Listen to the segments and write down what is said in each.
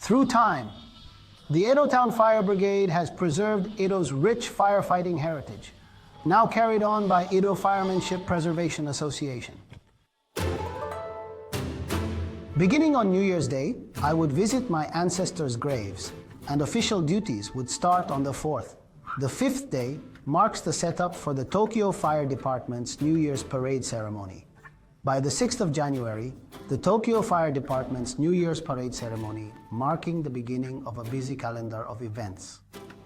Through time, the Edo Town Fire Brigade has preserved Edo's rich firefighting heritage, now carried on by Edo Firemanship Preservation Association. Beginning on New Year's Day, I would visit my ancestors' graves, and official duties would start on the 4th. The 5th day marks the setup for the Tokyo Fire Department's New Year's Parade ceremony. By the 6th of January, the Tokyo Fire Department's New Year's Parade ceremony, marking the beginning of a busy calendar of events.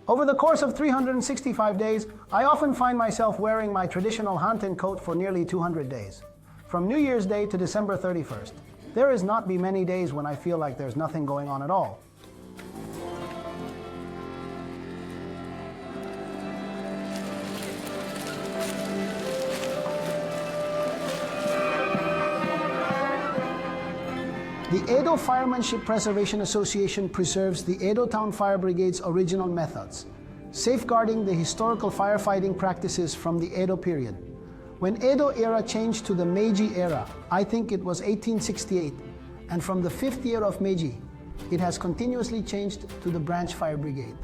Over the course of 365 days, I often find myself wearing my traditional Hanten coat for nearly 200 days. From New Year's Day to December 31st, there has not been many days when I feel like there's nothing going on at all. The Edo Firemanship Preservation Association preserves the Edo Town Fire Brigade's original methods, safeguarding the historical firefighting practices from the Edo period. When Edo-era changed to the Meiji-era, I think it was 1868, and from the 5th year of Meiji, it has continuously changed to the Branch Fire Brigade.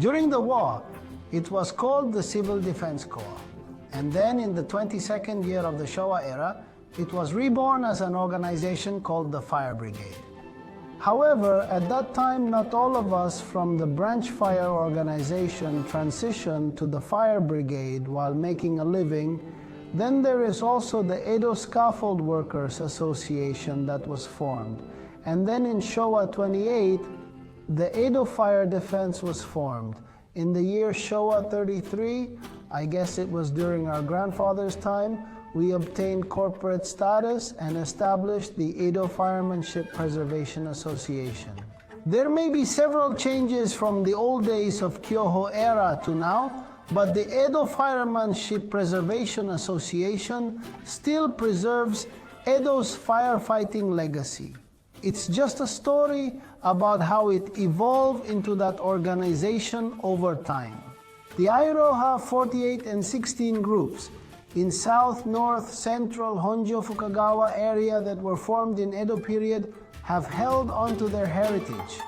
During the war, it was called the Civil Defense Corps, and then in the 22nd year of the Showa era, it was reborn as an organization called the Fire Brigade. However, at that time, not all of us from the Branch Fire organization transitioned to the Fire Brigade while making a living. Then there is also the Edo Scaffold Workers Association that was formed. And then in Showa 28, the Edo Fire Defense was formed. In the year Showa 33, I guess it was during our grandfather's time, we obtained corporate status and established the Edo Firemanship Preservation Association. There may be several changes from the old days of Kyoho-era to now, but the Edo Firemanship Preservation Association still preserves Edo's firefighting legacy. It's just a story about how it evolved into that organization over time. The Iroha 48 and 16 groups in South, North, Central, Honjo, Fukagawa area that were formed in Edo period have held onto their heritage.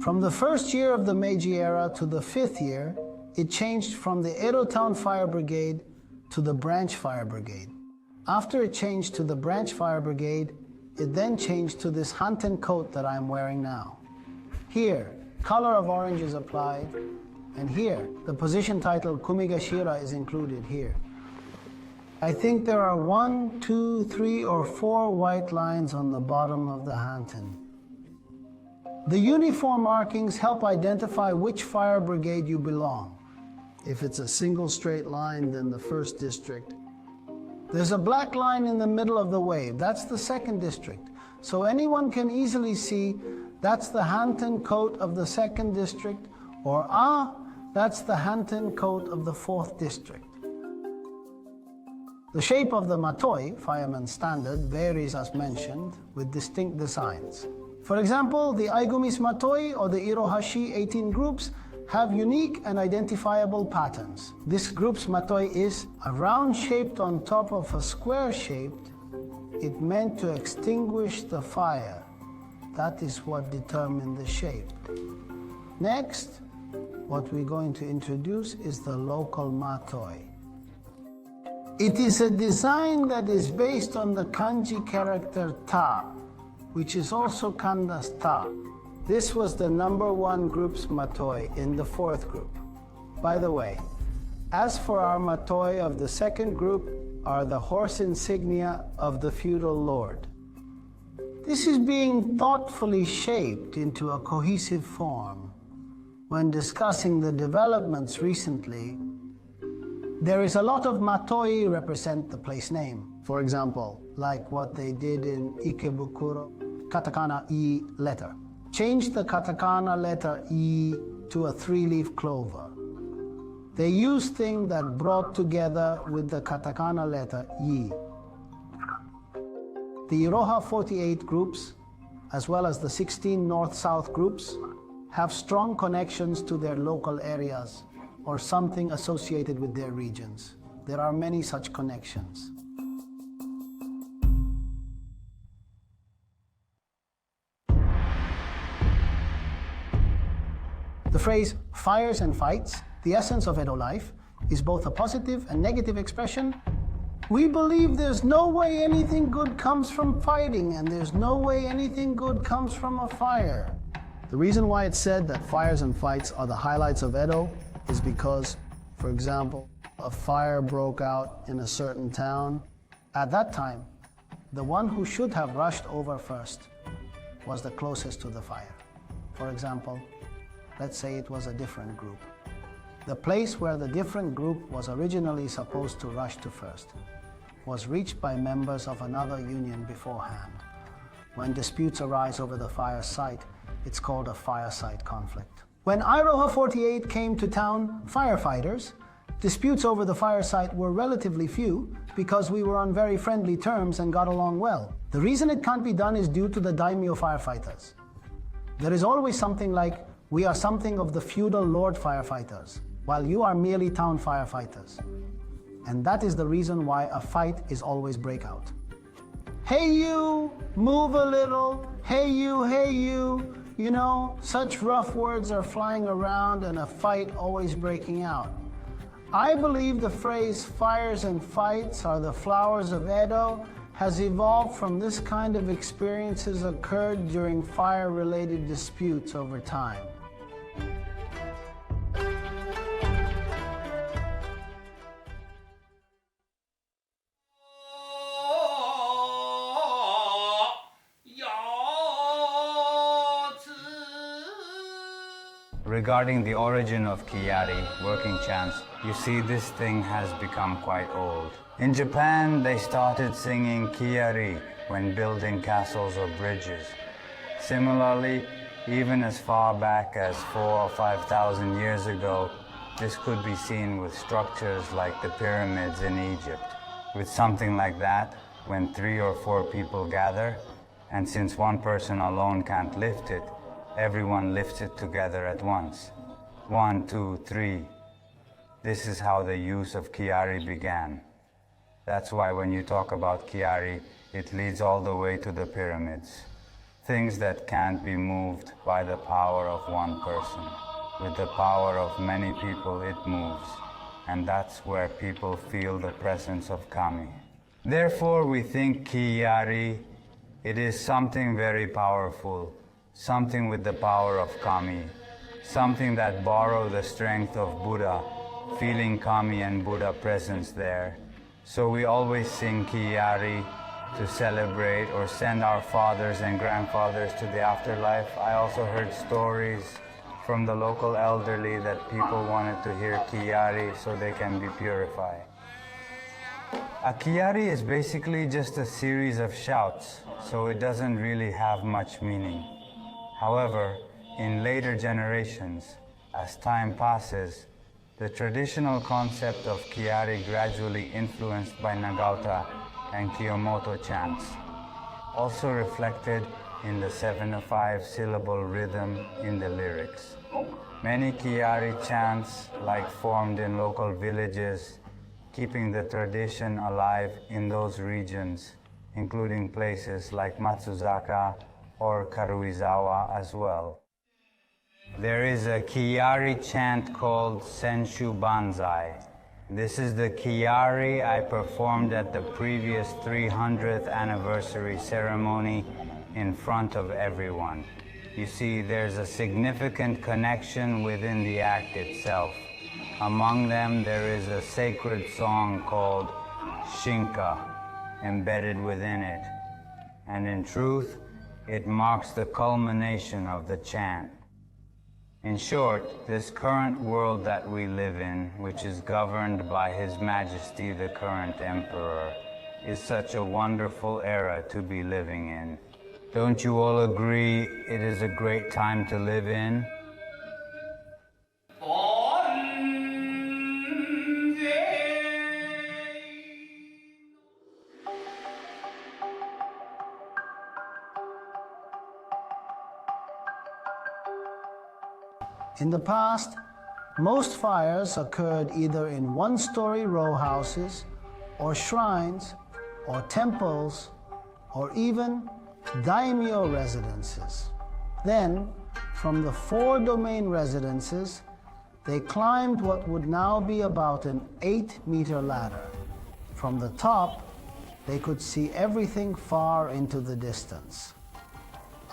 From the 1st year of the Meiji era to the 5th year, it changed from the Edo Town Fire Brigade to the Branch Fire Brigade. After it changed to the Branch Fire Brigade, it then changed to this Hanten coat that I'm wearing now. Here, color of orange is applied, and here, the position title Kumigashira is included here. I think there are 1, 2, 3, or 4 white lines on the bottom of the Hanten. The uniform markings help identify which fire brigade you belong. If it's a single straight line, then the 1st district. There's a black line in the middle of the wave. That's the 2nd district. So anyone can easily see that's the Hanten coat of the 2nd district, or that's the Hanten coat of the 4th district. The shape of the matoi, fireman's standard, varies as mentioned, with distinct designs. For example, the Aigumis matoi or the Irohashi 18 groups have unique and identifiable patterns. This group's matoi is a round shaped on top of a square shaped. It meant to extinguish the fire. That is what determined the shape. Next, what we're going to introduce is the local matoi. It is a design that is based on the kanji character ta, which is also kanda's ta. This was the #1 group's matoi in the 4th group. By the way, as for our matoi of the 2nd group are the horse insignia of the feudal lord. This is being thoughtfully shaped into a cohesive form. When discussing the developments recently, there is a lot of matoi represent the place name. For example, like what they did in Ikebukuro, katakana I letter. Change the katakana letter I to a 3-leaf clover. They used things that brought together with the katakana letter I. The Iroha 48 groups, as well as the 16 North-South groups, have strong connections to their local areas or something associated with their regions. there are many such connections. The phrase fires and fights, the essence of Edo life, is both a positive and negative expression. We believe there's no way anything good comes from fighting, and there's no way anything good comes from a fire. The reason why it's said that fires and fights are the highlights of Edo is because, for example, a fire broke out in a certain town. At that time, the one who should have rushed over first was the closest to the fire. For example, let's say it was a different group. The place where the different group was originally supposed to rush to first was reached by members of another union beforehand. When disputes arise over the fire site, it's called a fire site conflict. When Iroha 48 came to town, firefighters, disputes over the fire site were relatively few because we were on very friendly terms and got along well. The reason it can't be done is due to the daimyo firefighters. There is always something like, we are something of the feudal lord firefighters, while you are merely town firefighters. And that is the reason why a fight is always breakout. Hey you, move a little, hey you, you know, such rough words are flying around and a fight always breaking out. I believe the phrase fires and fights are the flowers of Edo has evolved from this kind of experiences occurred during fire-related disputes over time. Regarding the origin of Kiyari, working chants, you see this thing has become quite old. In Japan, they started singing Kiyari when building castles or bridges. Similarly, even as far back as 4,000 or 5,000 years ago, this could be seen with structures like the pyramids in Egypt. With something like that, when 3 or 4 people gather, and since one person alone can't lift it, everyone lifts it together at once. 1, 2, 3. This is how the use of Kiyari began. That's why when you talk about Kiyari, it leads all the way to the pyramids. Things that can't be moved by the power of one person. With the power of many people, it moves. And that's where people feel the presence of Kami. Therefore, we think Kiyari, it is something very powerful. Something with the power of Kami, something that borrows the strength of Buddha, feeling Kami and Buddha presence there. So we always sing Kiyari to celebrate or send our fathers and grandfathers to the afterlife. I also heard stories from the local elderly that people wanted to hear Kiyari so they can be purified. A Kiyari is basically just a series of shouts, so it doesn't really have much meaning. However, in later generations, as time passes, the traditional concept of Kiyari gradually influenced by Nagauta and Kiyomoto chants, also reflected in the 7-5-syllable rhythm in the lyrics. Many Kiyari chants formed in local villages, keeping the tradition alive in those regions, including places like Matsuzaka or Karuizawa as well. There is a Kiyari chant called Senshu Banzai. This is the Kiyari I performed at the previous 300th anniversary ceremony in front of everyone. You see, there's a significant connection within the act itself. Among them, there is a sacred song called Shinka embedded within it. And in truth, it marks the culmination of the chant. In short, this current world that we live in, which is governed by His Majesty the current Emperor, is such a wonderful era to be living in. Don't you all agree it is a great time to live in? In the past, Most fires occurred either in one-story row houses, or shrines, or temples, or even daimyo residences. Then, from the 4 domain residences, they climbed what would now be about an 8-meter ladder. From the top, they could see everything far into the distance.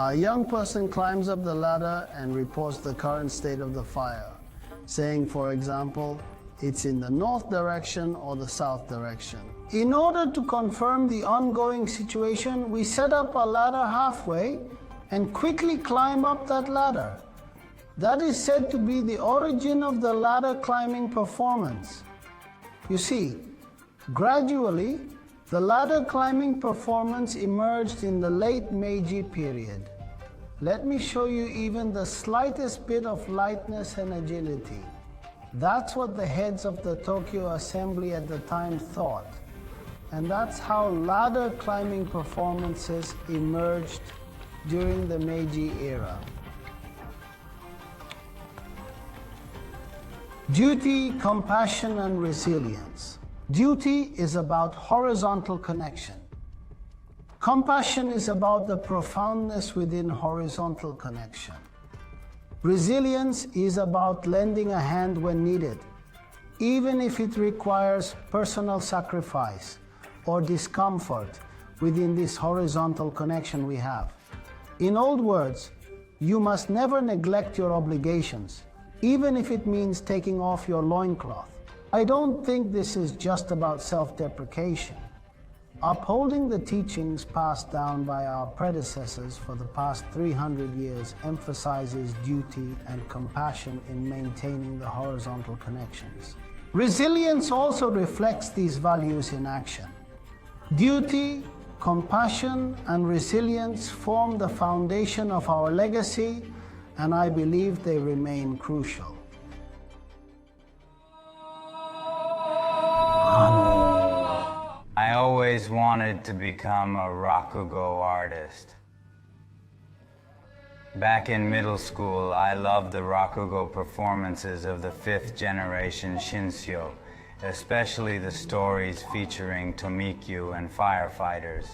A young person climbs up the ladder and reports the current state of the fire, saying, for example, it's in the north direction or the south direction. In order to confirm the ongoing situation, we set up a ladder halfway and quickly climb up that ladder. That is said to be the origin of the ladder climbing performance. You see, gradually, the ladder climbing performance emerged in the late Meiji period. Let me show you even the slightest bit of lightness and agility. That's what the heads of the Tokyo Assembly at the time thought. And that's how ladder climbing performances emerged during the Meiji era. Duty, compassion, and resilience. Duty is about horizontal connection. Compassion is about the profoundness within horizontal connection. Resilience is about lending a hand when needed, even if it requires personal sacrifice or discomfort within this horizontal connection we have. In old words, you must never neglect your obligations, even if it means taking off your loincloth. I don't think this is just about self-deprecation. Upholding the teachings passed down by our predecessors for the past 300 years emphasizes duty and compassion in maintaining the horizontal connections. Resilience also reflects these values in action. Duty, compassion, and resilience form the foundation of our legacy, and I believe they remain crucial. I always wanted to become a rakugo artist. Back in middle school, I loved the rakugo performances of the 5th generation Shinsyo, especially the stories featuring Tomikyu and Firefighters.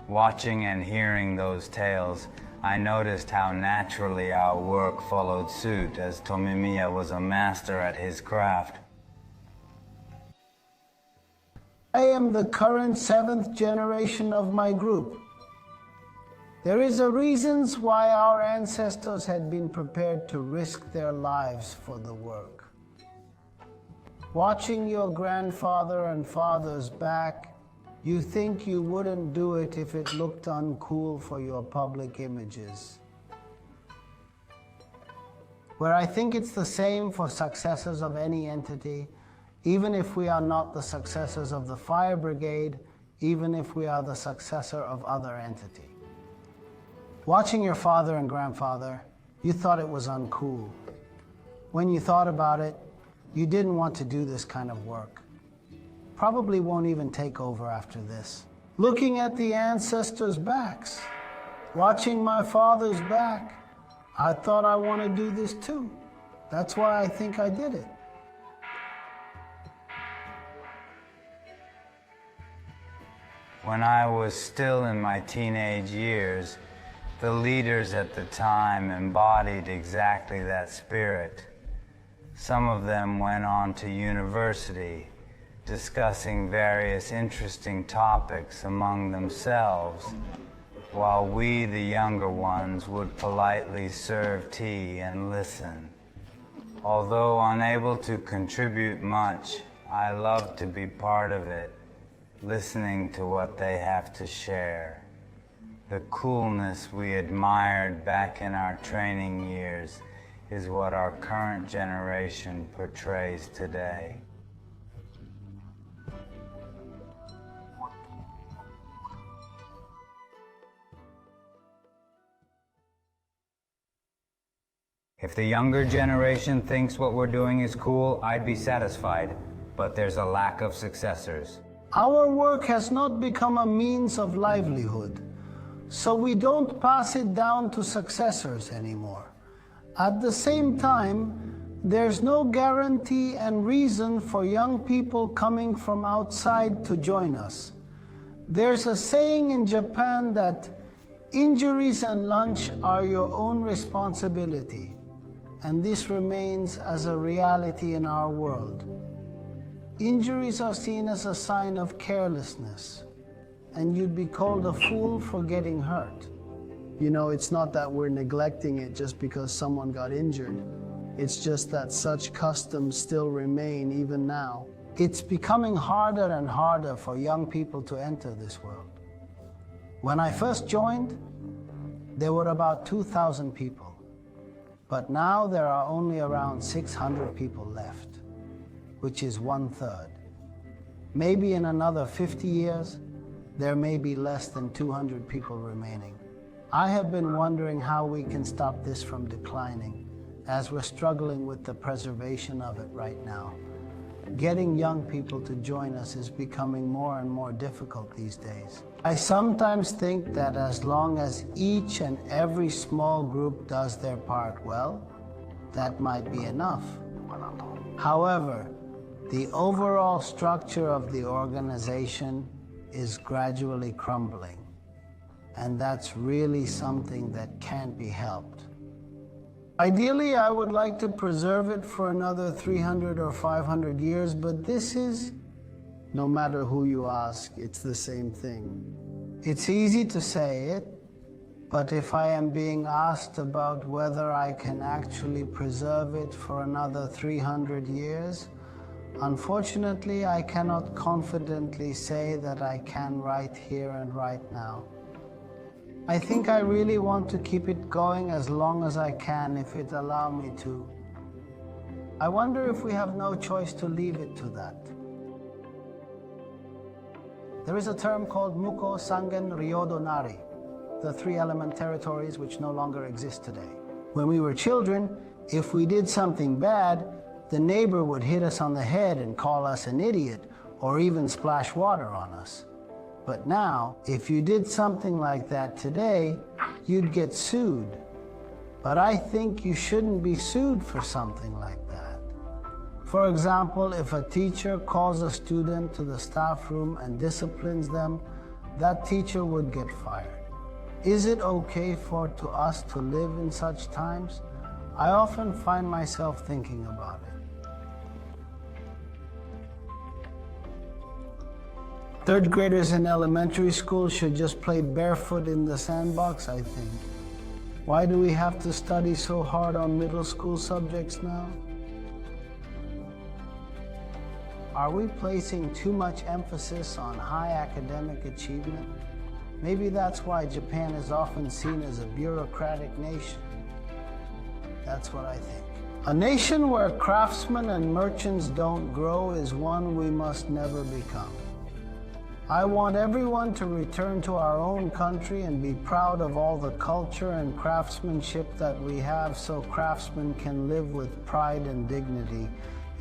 Watching and hearing those tales, I noticed how naturally our work followed suit, as Tomimiya was a master at his craft. I am the current 7th generation of my group. There is a reason why our ancestors had been prepared to risk their lives for the work. Watching your grandfather and father's back, you think you wouldn't do it if it looked uncool for your public images. Where I think it's the same for successors of any entity, even if we are not the successors of the fire brigade, even if we are the successor of other entity. Watching your father and grandfather, you thought it was uncool. When you thought about it, you didn't want to do this kind of work. Probably won't even take over after this. Looking at the ancestors' backs, watching my father's back, I thought I want to do this too. That's why I think I did it. When I was still in my teenage years, the leaders at the time embodied exactly that spirit. Some of them went on to university, discussing various interesting topics among themselves, while we, the younger ones, would politely serve tea and listen. Although unable to contribute much, I loved to be part of it, listening to what they have to share. The coolness we admired back in our training years is what our current generation portrays today. If the younger generation thinks what we're doing is cool, I'd be satisfied, but there's a lack of successors. Our work has not become a means of livelihood, so we don't pass it down to successors anymore. At the same time, there's no guarantee and reason for young people coming from outside to join us. There's a saying in Japan that injuries and lunch are your own responsibility, and this remains as a reality in our world. Injuries are seen as a sign of carelessness, and you'd be called a fool for getting hurt. You know, it's not that we're neglecting it just because someone got injured. It's just that such customs still remain even now. It's becoming harder and harder for young people to enter this world. When I first joined, there were about 2,000 people, but now there are only around 600 people left, which is 1/3. Maybe in another 50 years, there may be less than 200 people remaining. I have been wondering how we can stop this from declining, as we're struggling with the preservation of it right now. Getting young people to join us is becoming more and more difficult these days. I sometimes think that as long as each and every small group does their part well, that might be enough. However, the overall structure of the organization is gradually crumbling, and that's really something that can't be helped. Ideally, I would like to preserve it for another 300 or 500 years, but this is, no matter who you ask, it's the same thing. It's easy to say it, but if I am being asked about whether I can actually preserve it for another 300 years, unfortunately, I cannot confidently say that I can right here and right now. I think I really want to keep it going as long as I can if it allows me to. I wonder if we have no choice to leave it to that. There is a term called Muko, Sangen, Ryodo, Nari, the 3-element territories which no longer exist today. When we were children, if we did something bad, the neighbor would hit us on the head and call us an idiot, or even splash water on us. But now, if you did something like that today, you'd get sued. But I think you shouldn't be sued for something like that. For example, if a teacher calls a student to the staff room and disciplines them, that teacher would get fired. Is it okay for us to live in such times? I often find myself thinking about it. Third graders in elementary school should just play barefoot in the sandbox, I think. Why do we have to study so hard on middle school subjects now? Are we placing too much emphasis on high academic achievement? Maybe that's why Japan is often seen as a bureaucratic nation. That's what I think. A nation where craftsmen and merchants don't grow is one we must never become. I want everyone to return to our own country and be proud of all the culture and craftsmanship that we have, so craftsmen can live with pride and dignity,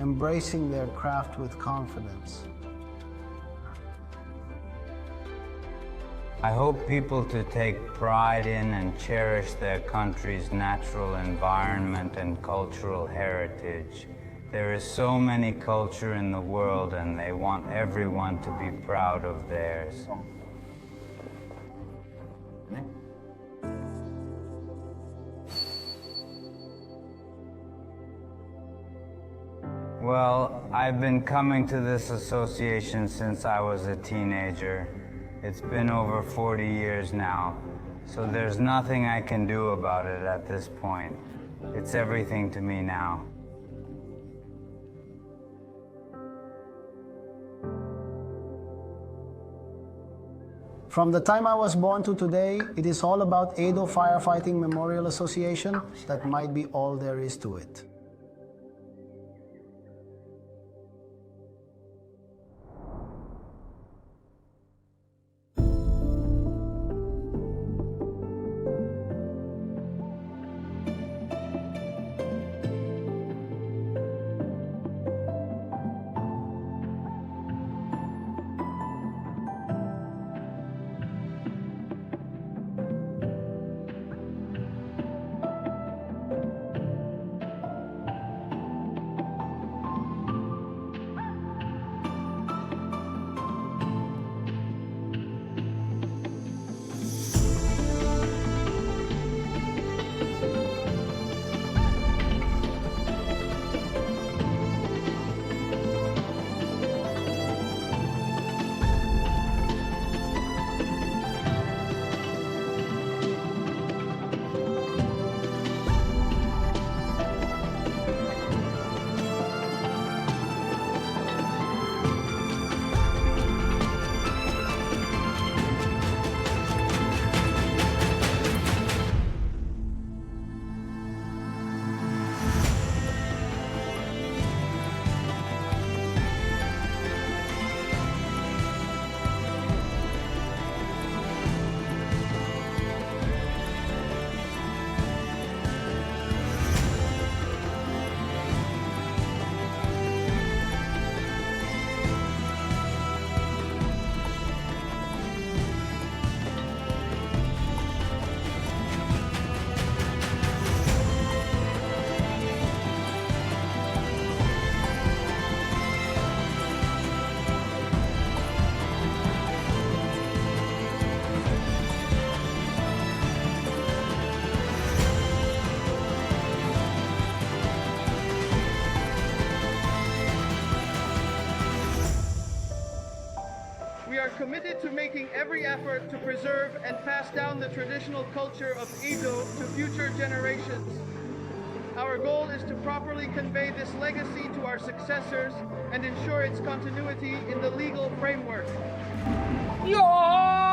embracing their craft with confidence. I hope people to take pride in and cherish their country's natural environment and cultural heritage. There is so many culture in the world, and they want everyone to be proud of theirs. Well, I've been coming to this association since I was a teenager. It's been over 40 years now, so there's nothing I can do about it at this point. It's everything to me now. From the time I was born to today, it is all about Edo Firefighting Memorial Association. That might be all there is to it. making every effort to preserve and pass down the traditional culture of Edo to future generations. Our goal is to properly convey this legacy to our successors and ensure its continuity in the legal framework. Yo!